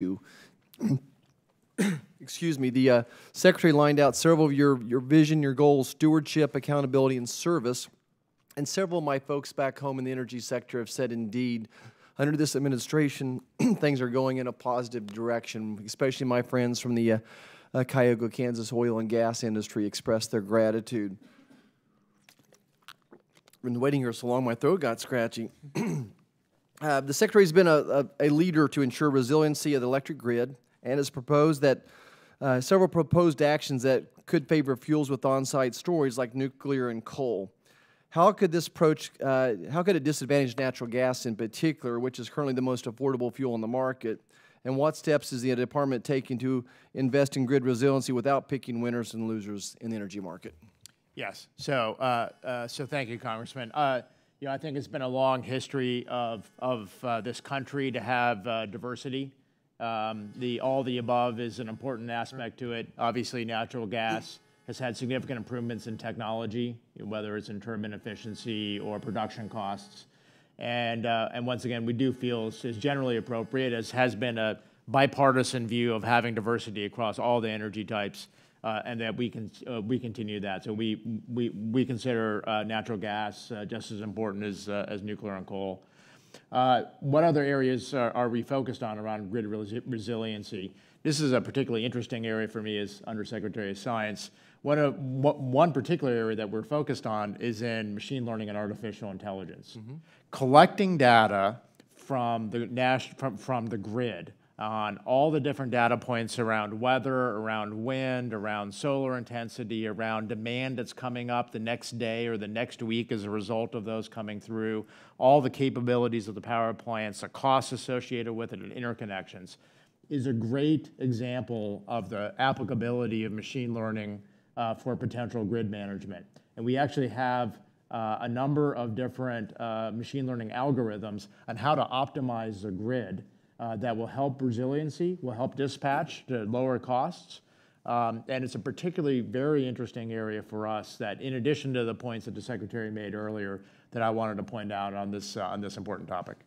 you. Excuse me, the Secretary lined out several of your vision, your goals, stewardship, accountability, and service. And several of my folks back home in the energy sector have said, indeed, under this administration, things are going in a positive direction, especially my friends from the Cuyahoga, Kansas oil and gas industry expressed their gratitude. I've been waiting here so long, my throat got scratchy. The Secretary has been a leader to ensure resiliency of the electric grid and has proposed that several proposed actions that could favor fuels with on-site storage like nuclear and coal. How could this approach, how could it disadvantage natural gas in particular, which is currently the most affordable fuel in the market? And what steps is the Department taking to invest in grid resiliency without picking winners and losers in the energy market? Yes. So thank you, Congressman. You know, I think it's been a long history of this country to have diversity. All the above is an important aspect to it. Obviously, natural gas has had significant improvements in technology, whether it's in turbine efficiency or production costs. And once again, we do feel is generally appropriate, as has been a bipartisan view of having diversity across all the energy types, and that we continue that. So we consider natural gas just as important as nuclear and coal. What other areas are we focused on around grid resiliency? This is a particularly interesting area for me as Undersecretary of Science. One particular area that we're focused on is in machine learning and artificial intelligence. Mm-hmm. Collecting data from the grid on all the different data points around weather, around wind, around solar intensity, around demand that's coming up the next day or the next week as a result of those coming through, all the capabilities of the power plants, the costs associated with it, and interconnections, is a great example of the applicability of machine learning for potential grid management. And we actually have a number of different machine learning algorithms on how to optimize the grid that will help resiliency, will help dispatch to lower costs. And it's a particularly very interesting area for us that, in addition to the points that the Secretary made earlier, that I wanted to point out on this important topic.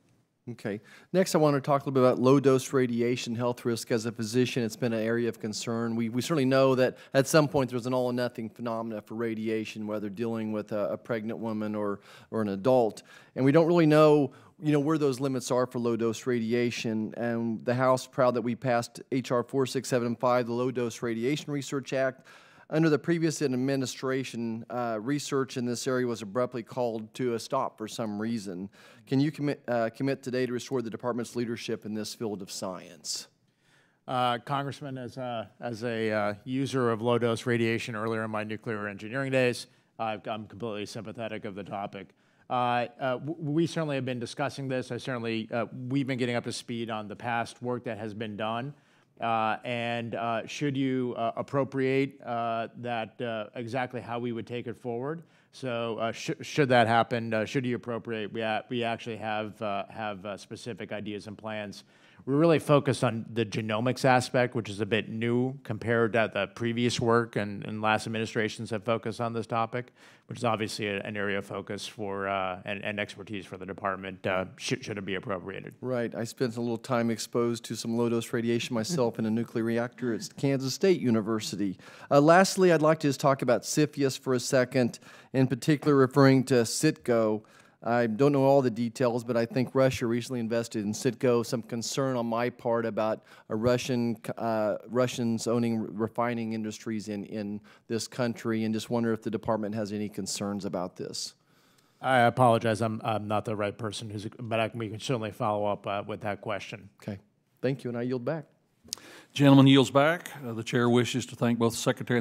Okay. Next, I want to talk a little bit about low-dose radiation health risk. As a physician, it's been an area of concern. We certainly know that at some point there's an all-or-nothing phenomena for radiation, whether dealing with a pregnant woman or an adult. And we don't really know, where those limits are for low-dose radiation. And the House is proud that we passed H.R. 4675, the Low-Dose Radiation Research Act. Under the previous administration, research in this area was abruptly called to a stop for some reason. Can you commit today to restore the Department's leadership in this field of science? Congressman, as a user of low-dose radiation earlier in my nuclear engineering days, I'm completely sympathetic of the topic. We certainly have been discussing this. We've been getting up to speed on the past work that has been done. Should you appropriate that, exactly how we would take it forward. So should that happen, should you appropriate, we actually have specific ideas and plans. We're really focused on the genomics aspect, which is a bit new compared to the previous work and last administrations have focused on this topic, which is obviously an area of focus for and expertise for the Department, should it be appropriated. Right. I spent a little time exposed to some low-dose radiation myself in a nuclear reactor at Kansas State University. Lastly, I'd like to just talk about CFIUS for a second, in particular referring to CITGO. I don't know all the details, but I think Russia recently invested in CITGO. Some concern on my part about Russians owning refining industries in this country, and just wonder if the Department has any concerns about this. I apologize. I'm not the right person, but we can certainly follow up with that question. Okay. Thank you, and I yield back. Gentleman yields back. The chair wishes to thank both the Secretary and